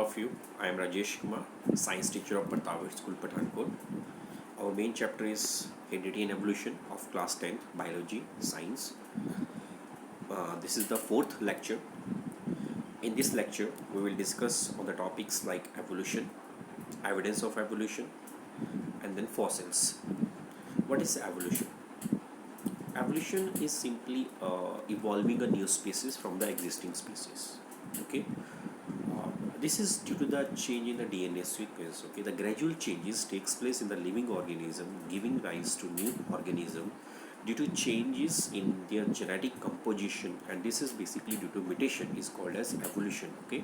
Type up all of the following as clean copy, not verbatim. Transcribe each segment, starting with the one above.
of you. I am Rajesh Kumar, science teacher of Parthavar School, Pathankot. Our main chapter is Heredity and Evolution of class 10th Biology Science. This is the fourth lecture. In this lecture, we will discuss on the topics like evolution, evidence of evolution, and then fossils. What is evolution? Evolution is simply evolving a new species from the existing species. Okay. This is due to the change in the DNA sequence. Okay, the gradual changes takes place in the living organism, giving rise to new organism due to changes in their genetic composition, and this is basically due to mutation. Is called as evolution. Okay,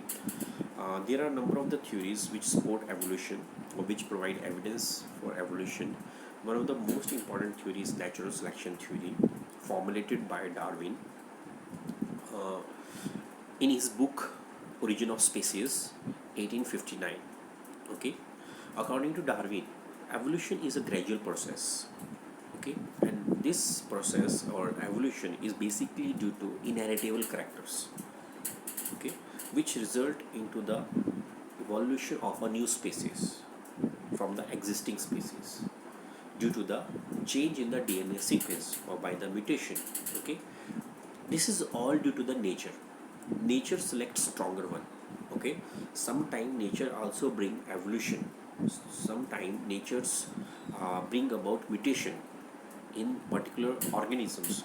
there are a number of the theories which support evolution or which provide evidence for evolution. One of the most important theories is natural selection theory, formulated by Darwin in his book Origin of Species 1859. Okay, according to Darwin, evolution is a gradual process. Okay, and this process or evolution is basically due to inheritable characters. Okay, which result into the evolution of a new species from the existing species due to the change in the DNA sequence or by the mutation. Okay, this is all due to the nature selects stronger one. Okay, sometime nature also bring evolution, sometime natures bring about mutation in particular organisms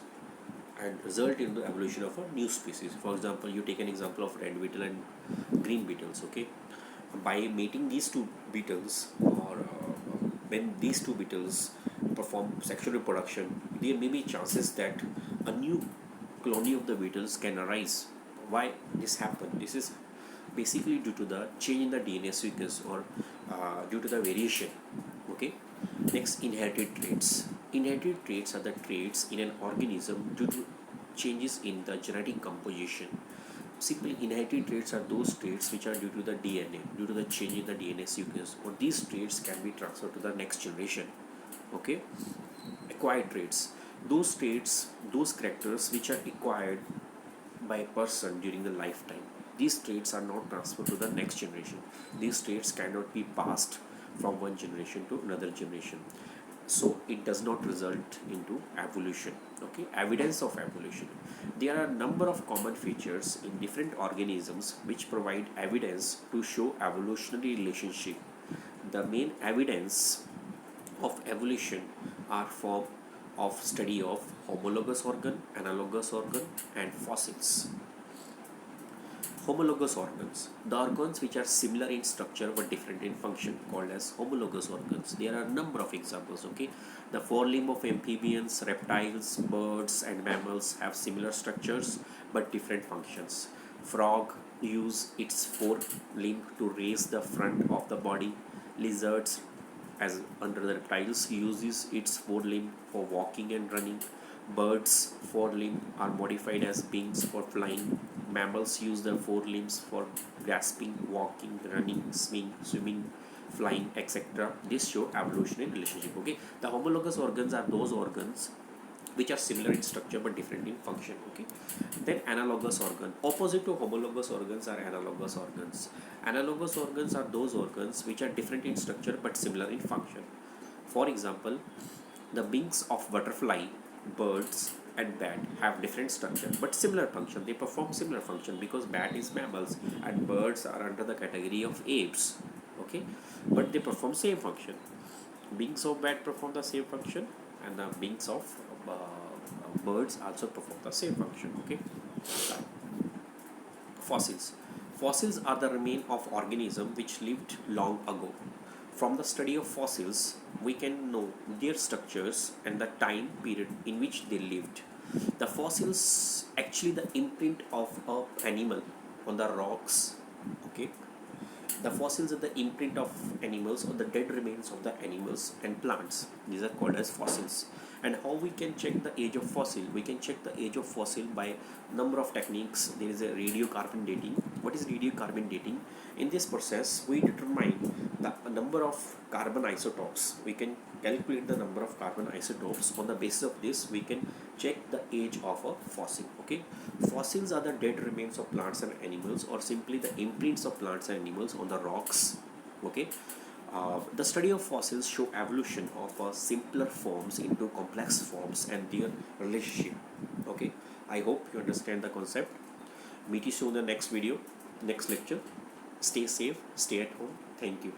and result in the evolution of a new species. For example, you take an example of red beetle and green beetles. Okay, by mating these two beetles or when these two beetles perform sexual reproduction, there may be chances that a new colony of the beetles can arise. Why this happen? This is basically due to the change in the DNA sequence or due to the variation. Okay, next, inherited traits. Inherited traits are the traits in an organism due to changes in the genetic composition. Simply, inherited traits are those traits which are due to the DNA, due to the change in the DNA sequence, or these traits can be transferred to the next generation. Okay, acquired traits. Those traits, those characters which are acquired by a person during the lifetime, these traits are not transferred to the next generation. These traits cannot be passed from one generation to another generation, so it does not result into evolution. Okay, evidence of evolution. There are a number of common features in different organisms which provide evidence to show evolutionary relationship. The main evidence of evolution are form of study of homologous organ, analogous organ, and fossils. Homologous organs, the organs which are similar in structure but different in function, called as homologous organs. There are a number of examples. Okay, the forelimb of amphibians, reptiles, birds, and mammals have similar structures but different functions. Frog use its forelimb to raise the front of the body. Lizards, as under the reptiles, uses its forelimb for walking and running. Birds' forelimb are modified as wings for flying. Mammals use their forelimbs for grasping, walking, running, swimming, flying, etc. This show evolutionary relationship. Okay, the homologous organs are those organs which are similar in structure but different in function. Okay, then analogous organ. Opposite to homologous organs are analogous organs. Analogous organs are those organs which are different in structure but similar in function. For example, the wings of butterfly, birds, and bat have different structure but similar function. They perform similar function because bat is mammals and birds are under the category of apes. Okay, but they perform same function. Wings of bat perform the same function, and the wings of birds also perform the same function. Okay, fossils. Fossils are the remain of organism which lived long ago. From the study of fossils, we can know their structures and the time period in which they lived. The fossils actually the imprint of an animal on the rocks. Okay, the fossils are the imprint of animals or the dead remains of the animals and plants. These are called as fossils. And how we can check the age of fossil? We can check the age of fossil by number of techniques. There is a radiocarbon dating. What is radiocarbon dating? In this process, we determine the number of carbon isotopes. We can calculate the number of carbon isotopes. On the basis of this, we can check the age of a fossil. Okay, fossils are the dead remains of plants and animals, or simply the imprints of plants and animals on the rocks. Okay, the study of fossils show evolution of simpler forms into complex forms and their relationship. Okay, I hope you understand the concept. Meet you soon in the next video, next lecture. Stay safe, stay at home. Thank you.